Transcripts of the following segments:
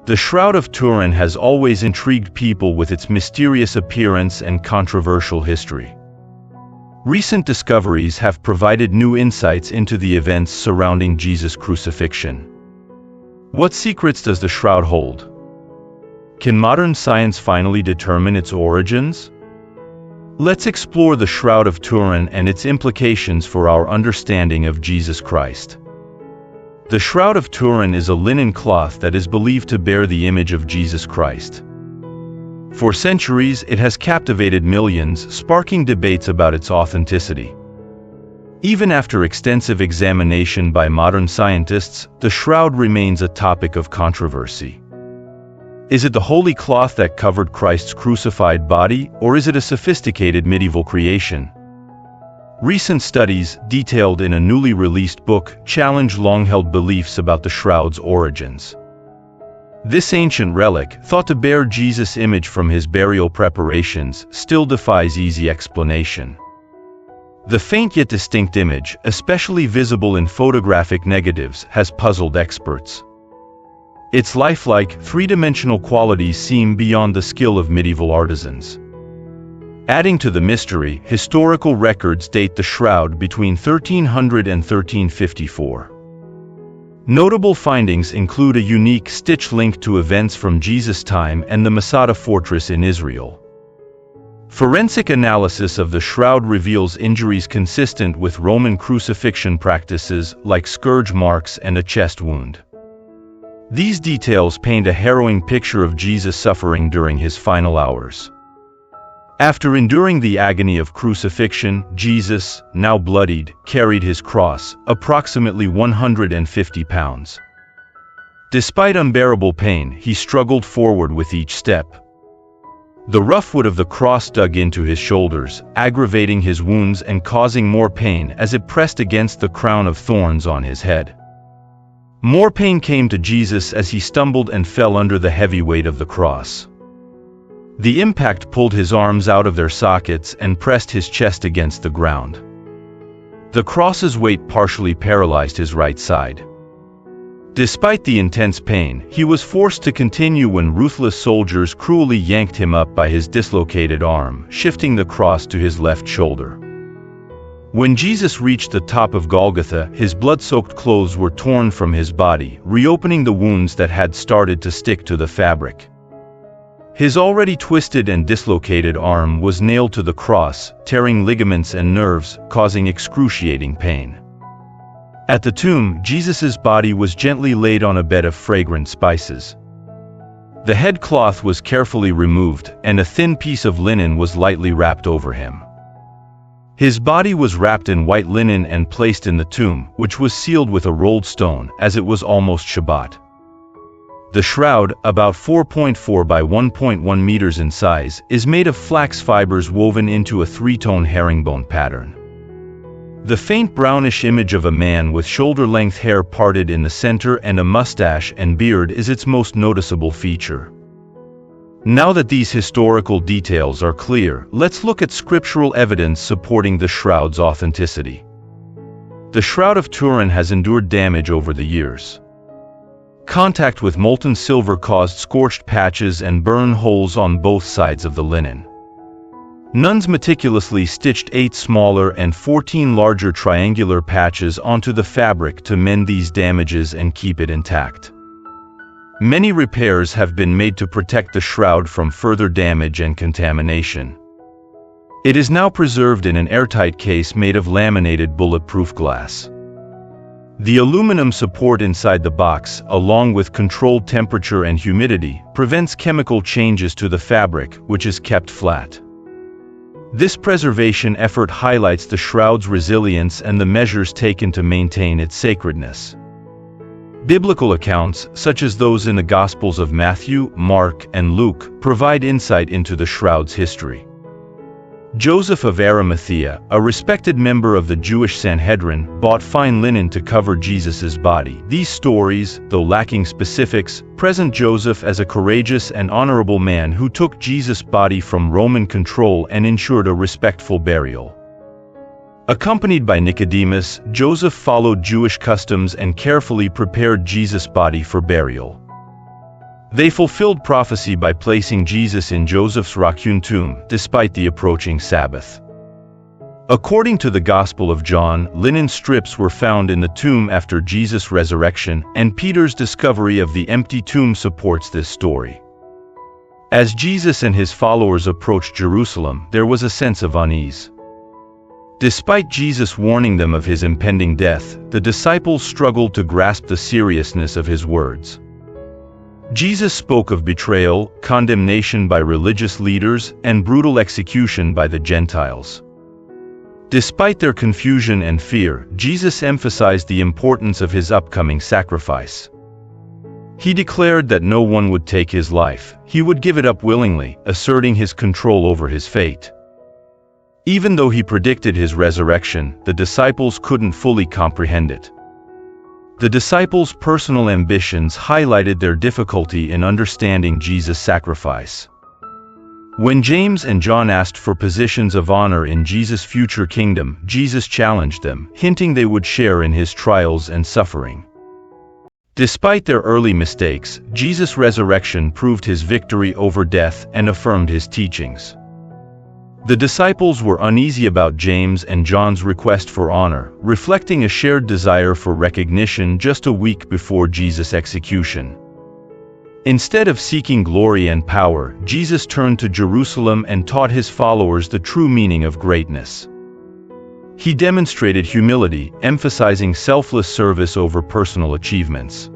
The Shroud of Turin has always intrigued people with its mysterious appearance and controversial history. Recent discoveries have provided new insights into the events surrounding Jesus' crucifixion. What secrets does the shroud hold? Can modern science finally determine its origins? Let's explore the Shroud of Turin and its implications for our understanding of Jesus Christ. The Shroud of Turin is a linen cloth that is believed to bear the image of Jesus Christ. For centuries, it has captivated millions, sparking debates about its authenticity. Even after extensive examination by modern scientists, the shroud remains a topic of controversy. Is it the holy cloth that covered Christ's crucified body, or is it a sophisticated medieval creation? Recent studies, detailed in a newly released book, challenge long-held beliefs about the shroud's origins. This ancient relic, thought to bear Jesus' image from his burial preparations, still defies easy explanation. The faint yet distinct image, especially visible in photographic negatives, has puzzled experts. Its lifelike, three-dimensional qualities seem beyond the skill of medieval artisans. Adding to the mystery, historical records date the shroud between 1300 and 1354. Notable findings include a unique stitch link to events from Jesus' time and the Masada fortress in Israel. Forensic analysis of the shroud reveals injuries consistent with Roman crucifixion practices, like scourge marks and a chest wound. These details paint a harrowing picture of Jesus' suffering during his final hours. After enduring the agony of crucifixion, Jesus, now bloodied, carried his cross, approximately 150 pounds. Despite unbearable pain, he struggled forward with each step. The rough wood of the cross dug into his shoulders, aggravating his wounds and causing more pain as it pressed against the crown of thorns on his head. More pain came to Jesus as he stumbled and fell under the heavy weight of the cross. The impact pulled his arms out of their sockets and pressed his chest against the ground. The cross's weight partially paralyzed his right side. Despite the intense pain, he was forced to continue when ruthless soldiers cruelly yanked him up by his dislocated arm, shifting the cross to his left shoulder. When Jesus reached the top of Golgotha, his blood-soaked clothes were torn from his body, reopening the wounds that had started to stick to the fabric. His already twisted and dislocated arm was nailed to the cross, tearing ligaments and nerves, causing excruciating pain. At the tomb, Jesus' body was gently laid on a bed of fragrant spices. The head cloth was carefully removed, and a thin piece of linen was lightly wrapped over him. His body was wrapped in white linen and placed in the tomb, which was sealed with a rolled stone, as it was almost Shabbat. The shroud, about 4.4 by 1.1 meters in size, is made of flax fibers woven into a three-tone herringbone pattern. The faint brownish image of a man with shoulder-length hair parted in the center and a mustache and beard is its most noticeable feature. Now that these historical details are clear, let's look at scriptural evidence supporting the shroud's authenticity. The Shroud of Turin has endured damage over the years. Contact with molten silver caused scorched patches and burn holes on both sides of the linen. Nuns meticulously stitched 8 smaller and 14 larger triangular patches onto the fabric to mend these damages and keep it intact. Many repairs have been made to protect the shroud from further damage and contamination. It is now preserved in an airtight case made of laminated bulletproof glass. The aluminum support inside the box, along with controlled temperature and humidity, prevents chemical changes to the fabric, which is kept flat. This preservation effort highlights the shroud's resilience and the measures taken to maintain its sacredness. Biblical accounts, such as those in the Gospels of Matthew, Mark, and Luke, provide insight into the shroud's history. Joseph of Arimathea, a respected member of the Jewish Sanhedrin, bought fine linen to cover Jesus' body. These stories, though lacking specifics, present Joseph as a courageous and honorable man who took Jesus' body from Roman control and ensured a respectful burial. Accompanied by Nicodemus, Joseph followed Jewish customs and carefully prepared Jesus' body for burial. They fulfilled prophecy by placing Jesus in Joseph's rock-hewn tomb, despite the approaching Sabbath. According to the Gospel of John, linen strips were found in the tomb after Jesus' resurrection, and Peter's discovery of the empty tomb supports this story. As Jesus and his followers approached Jerusalem, there was a sense of unease. Despite Jesus warning them of his impending death, the disciples struggled to grasp the seriousness of his words. Jesus spoke of betrayal, condemnation by religious leaders, and brutal execution by the Gentiles. Despite their confusion and fear, Jesus emphasized the importance of his upcoming sacrifice. He declared that no one would take his life, he would give it up willingly, asserting his control over his fate. Even though he predicted his resurrection, the disciples couldn't fully comprehend it. The disciples' personal ambitions highlighted their difficulty in understanding Jesus' sacrifice. When James and John asked for positions of honor in Jesus' future kingdom, Jesus challenged them, hinting they would share in his trials and suffering. Despite their early mistakes, Jesus' resurrection proved his victory over death and affirmed his teachings. The disciples were uneasy about James and John's request for honor, reflecting a shared desire for recognition just a week before Jesus' execution. Instead of seeking glory and power, Jesus turned to Jerusalem and taught his followers the true meaning of greatness. He demonstrated humility, emphasizing selfless service over personal achievements.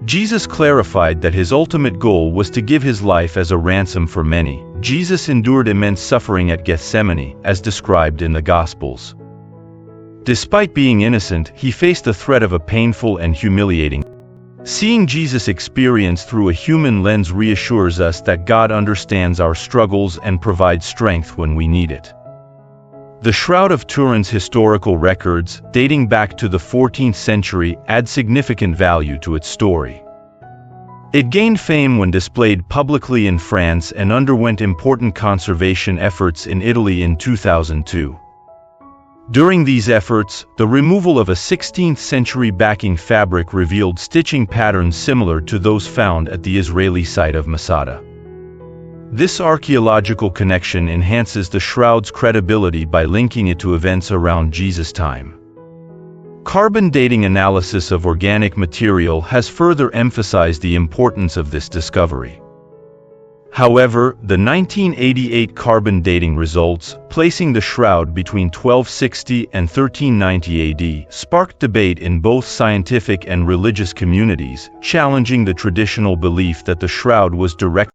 Jesus clarified that his ultimate goal was to give his life as a ransom for many. Jesus endured immense suffering at Gethsemane, as described in the Gospels. Despite being innocent, he faced the threat of a painful and humiliating. Seeing Jesus' experience through a human lens reassures us that God understands our struggles and provides strength when we need it. The Shroud of Turin's historical records, dating back to the 14th century, add significant value to its story. It gained fame when displayed publicly in France and underwent important conservation efforts in Italy in 2002. During these efforts, the removal of a 16th-century backing fabric revealed stitching patterns similar to those found at the Israeli site of Masada. This archaeological connection enhances the shroud's credibility by linking it to events around Jesus' time. Carbon dating analysis of organic material has further emphasized the importance of this discovery. However, the 1988 carbon dating results, placing the shroud between 1260 and 1390 AD, sparked debate in both scientific and religious communities, challenging the traditional belief that the shroud was directly